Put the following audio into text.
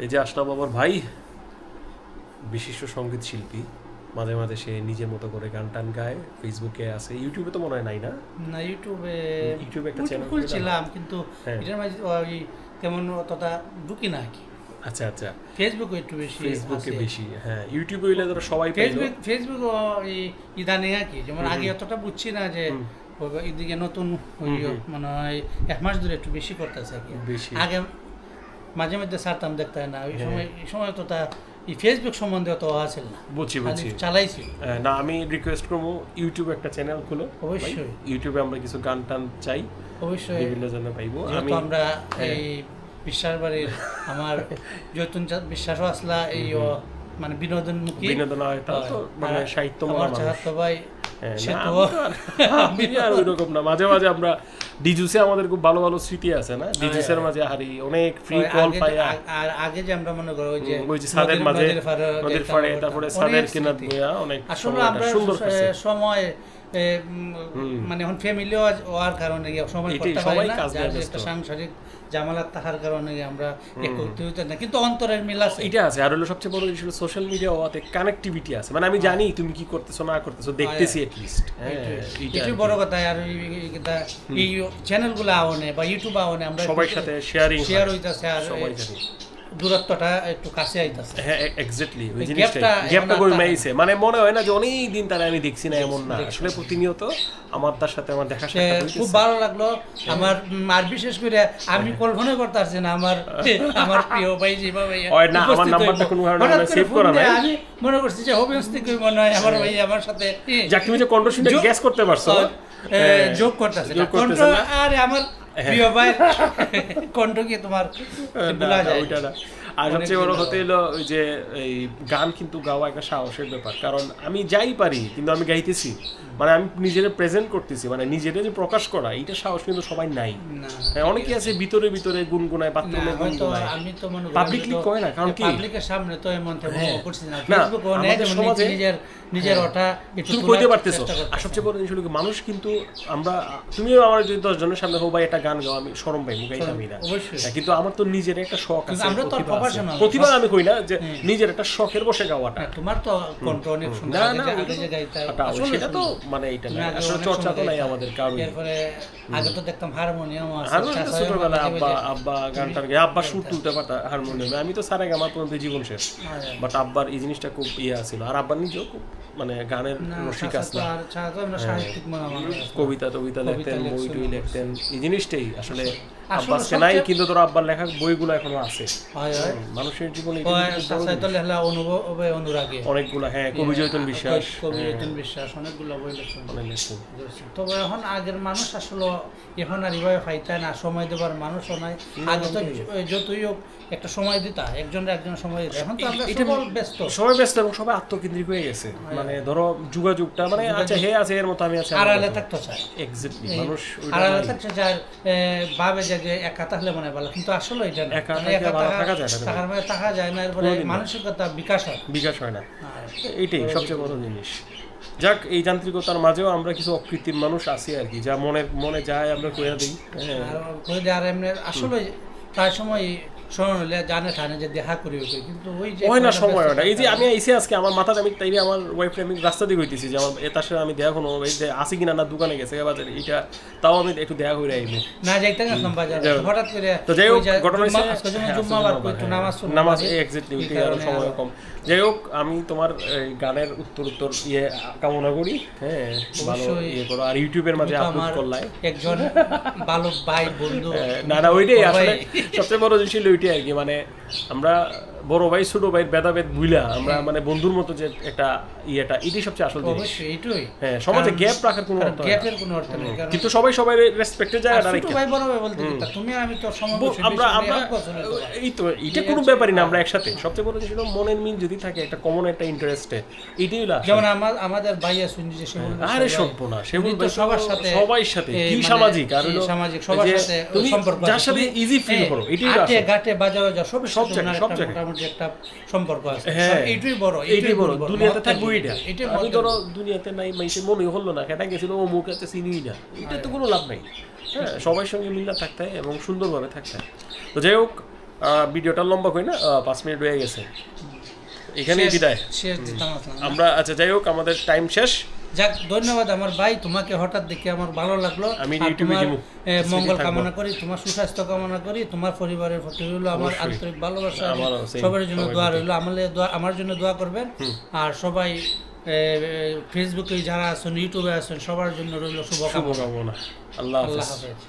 এই যে আশরাফ বাবার ভাই, বিশিষ্ট সঙ্গীত শিল্পী, মাঝে মাঝে সে নিজের মতো করে গান টান গায়, ফেসবুকে আছে, ইউটিউবে তো মনে হয় নাই না? না, ইউটিউবে একটা চ্যানেল খুলছিলাম কিন্তু এটার মাঝে ওই তেমন অতটা ঢুকি না কি। আচ্ছা আচ্ছা, ফেসবুকে একটু বেশি, ফেসবুকে বেশি। হ্যাঁ, ইউটিউবে হইলে ধরো সবাই পাইলো। ফেসবুক ইদানিং আর কি, যেমন আগে অতটা বুঝছি না যে এদিকে নতুন মানে হয় 1 মাস ধরে একটু বেশি করতেছে আর কি। আগে মাঝে মধ্যে ছাড়তাম, দেখতে না ওই সময় তো তা ফেসবুক সম্বন্ধে অত আছিল না। বুঝছি চালাইছি না। আমি রিকোয়েস্ট করবো ইউটিউবে একটা চ্যানেল খুলো। অবশ্যই ইউটিউবে আমরা কিছু গান টান চাই, অবশ্যই বিভিন্ন জন্য পাইবো। আমরা এই বিশ্বাস বাড়ির আমার যতন বিশ্বাসও আসলা এই মানে বিনোদনমুখী, বিনোদন মানে সাহিত্য ভাই ওইরকম না। মাঝে মাঝে আমরা ডিজুসে আমাদের খুব ভালো ভালো স্মৃতি আছে না, ডিজুসের মাঝে হারি অনেক ফ্রি কল পাই। আর আগে যে আমরা মনে করো ওই যে সাদের মাঝে নদীর পাড়ে, তারপরে সাদের কিনার বইয়া অনেক আসলে আমরা সময় মানে এখন ফ্যামিলিও হওয়ার কারণে সময় করতে পারি না, একটা সাংসারিক জামালাত থাকার কারণে আমরা করতে হইতে না, কিন্তু অন্তরের মিল আছে, এটা আছে। আর হলো সবচেয়ে বড় জিনিস হলো সোশ্যাল মিডিয়া ওতে কানেক্টিভিটি আছে, মানে আমি জানি তুমি কি করতেছো না করতেছো, দেখতেছি এট লিস্ট। এটাই বড় কথা। আর এই চ্যানেলগুলো আওনে বা ইউটিউব আওনে আমরা সবার সাথে শেয়ার হইতাছে, আর সবাই জানি দূরত্বটা একটু কাছে আইতাছে। হ্যাঁ এক্স্যাক্টলি, ওই জিনিসটা গ্যাপটা কমে আইছে। মানে মনে হয় না যে অনেক দিন তারা আমি দেখছি না, এমন না। আসলে প্রতিনিয়ত আমার তার সাথে আমার দেখা সাক্ষাৎ হইছে, খুব ভালো লাগলো আমার। আর বিশেষ করে আমি কল্পনা করতে পারছি না আমার প্রিয় ভাই যেভাবে না, আমার নাম্বারটা কোনো কারণে সেভ করা নাই। আমি মনে করছি যে হবিগঞ্জ থেকে মনে হয় আমার ভাই আমার সাথে, যাক তুমি যে কন্ট্রোল শুনে গ্যাস করতে পারছো, যোগ করতেছে কন্ট্রোল। আরে আমার প্রিয় ভাই কণ্ঠ কি তোমার বলা যায় ওইটা না। আর সবচেয়ে বড় হতে হলো ওই যে এই গান কিন্তু গাওয়া একটা সাহসের ব্যাপার, কারণ আমি যাই পারি কিন্তু আমি গাইতেছি, মানে আমি নিজেরে প্রেজেন্ট করতেছি, মানে নিজেরে যে প্রকাশ করা, এইটা সাহস কিন্তু সবাই নাই। অনেকে আছে ভিতরে ভিতরে গুনগুনায়, বাথরুমে গুনগুনায়, আমি তো মনে করি পাবলিকলি কয় না, কারণ কি পাবলিকের সামনে তো এমন তেমন করছি না। ফেসবুক অনেক সমাজে নিজের ওটা একটু কইতে পারতেছো। আর সবচেয়ে বড় জিনিস হলো মানুষ কিন্তু আমরা, তুমিও আমার যদি 10 জনের সামনে হো ভাই একটা গান গাও, আমি শরম পাই, গাইতামই না, কিন্তু আমার তো নিজের একটা শখ আছে, আমরা তো প্রতিভা আমি কই না যে নিজের একটা শখের বসে গাওয়াটা। তোমার তো কণ্ঠ অনেক সুন্দর, আগে যে গাইতা সেটা তো মানে এটা না, আসলে চর্চা তো নাই আমাদের কারণ। এরপরে আগে তো দেখতাম হারমোনিয়াম আছে, হারমোনিয়াম ছোটবেলা আব্বা গানটার গায়ে, আব্বা সুর তুলতে পারতা হারমোনিয়ামে, আমি তো সারে আমার পর্যন্ত জীবন শেষ। বাট আব্বার এই জিনিসটা খুব ছিল, আর আব্বার নিজেও খুব মানে গানের রসিক আসলাম, কবিতা টবিতা লিখতেন, বই টই লিখতেন, এই জিনিসটাই আসলে আব্বাসকে নাই, কিন্তু তোর আব্বার লেখা বইগুলো এখনো আছে মানুষের জীবনে অনেকগুলো। হ্যাঁ, কবি জয়তন বিশ্বাস অনেকগুলো বই লিখছেন। তবে এখন আগের মানুষ আসলে এখন আর এভাবে পাইতে না, সময় দেবার মানুষও নাই। আগে তো যতই হোক একটা সময় দিতা, একজন সময় দিতা, এখন তো আমরা সবাই ব্যস্ত এবং সবাই আত্মকেন্দ্রিক হয়ে গেছে। মানে ধরো যোগাযোগটা মানে আচ্ছা হে আছে এর মতো আমি আছি, আড়ালে থাকতে চায়। এক্স্যাক্টলি, মানুষ আড়ালে থাকতে চায়, ভাবে যে একা থাকলে মনে ভালো, কিন্তু আসলে এটা না, একা থাকা যায় না। এরপরে মানসিকতা বিকাশ হয় না, এইটাই সবচেয়ে বড় জিনিস। যাক, এই যান্ত্রিকতার মাঝেও আমরা কিছু অকৃত্রিম মানুষ আছি আর কি, যা মনে যায় আমরা কইরা দিই। আর এমনি আসলে প্রায় সময় সময় হলে জানে ঠানে যে দেখা করি, কিন্তু ওই যে হয় না সময় ওটা। এই যে আমি আইসি আজকে আমার মাথাতে, আমি তাইলে আমার ওয়াইফে আমি রাস্তা দিয়ে হইতেছি যে আমার তার সাথে আমি দেখা কোনো আসি কিনা, না দোকানে গেছে বাজারে, এটা তাও আমি একটু দেখা করে আইবো না, যাইতে গেছিলাম বাজারে হঠাৎ করে। তো যাই হোক, ঘটনা নামাজ এক্স্যাক্টলি সময় কম। যাই হোক, আমি তোমার গানের উত্তর কামনা করি। হ্যাঁ, ভালো করো, আর ইউটিউবের মাঝে আপলোড করলাই একজন ভালো ভাই বন্ধু। না ওইটাই আসলে সবচেয়ে বড় জিনিস ওইটাই আর কি, মানে আমরা বড় ভাই ছোট ভাই ভেদাভেদ ভুলা আমরা মানে বন্ধুর মতো যে একটা এটাই সবচেয়ে আসল জিনিস। হ্যাঁ, সমাজে গ্যাপ রাখার কোনো অর্থ নেই, কিন্তু সবাই রেসপেক্টের জায়গাটা রাখে। ভাই বড় ভাই বলতে তুমি আমি তো আমরা এই তো এটা কোনো ব্যাপারই না, আমরা একসাথে। সবচেয়ে বড় জিনিস হলো মনের মিল যদি থাকে, একটা কমন একটা ইন্টারেস্টে, এইটাই হলো যেমন আমাদের ভাইয়া শুনছি যে আরে সম্পূর্ণ সেগুলো সবার সাথে কি সামাজিক, আর সামাজিক সবার সাথে সম্পর্ক, যার সাথে ইজি ফিল করো, এটাই হলো ঘাটে বাজারে যা সব জায়গায় মোটামুটি একটা সম্পর্ক আছে। এইটাই বড় দুনিয়াতে থাকবে। এটা আমি ধরো দুনিয়াতে নাই, মাইসে মনে হলো না কেটা গেছিল ও মুখ আছে চিনিই না, এটা তো কোনো লাভ নাই। হ্যাঁ, সবার সঙ্গে মিল্লা থাকতে হয় এবং সুন্দরভাবে থাকতে হয়। তো যাই হোক, ভিডিওটা লম্বা করি না, 5 মিনিট হয়ে গেছে, এখানেই বিদায় শেষ দিতাম আসলাম আমরা। আচ্ছা যাই হোক, আমাদের টাইম শেষ। যাক, ধন্যবাদ আমার ভাই, তোমাকে হঠাৎ দেখে আমার ভালো লাগলো। আমি আর ইউটিউবে তোমার দিব, মঙ্গল কামনা করি, তোমার সুস্বাস্থ্য কামনা করি, তোমার পরিবারের প্রতি রইলো আমার আন্তরিক ভালোবাসা, সবার জন্য দোয়া রইলো, আমার জন্য দোয়া করবেন। আর সবাই ফেসবুকে যারা আছেন, ইউটিউবে আছেন, সবার জন্য রইলো শুভকামনা। আল্লাহ আল্লাহ হাফেজ। হাফেজ।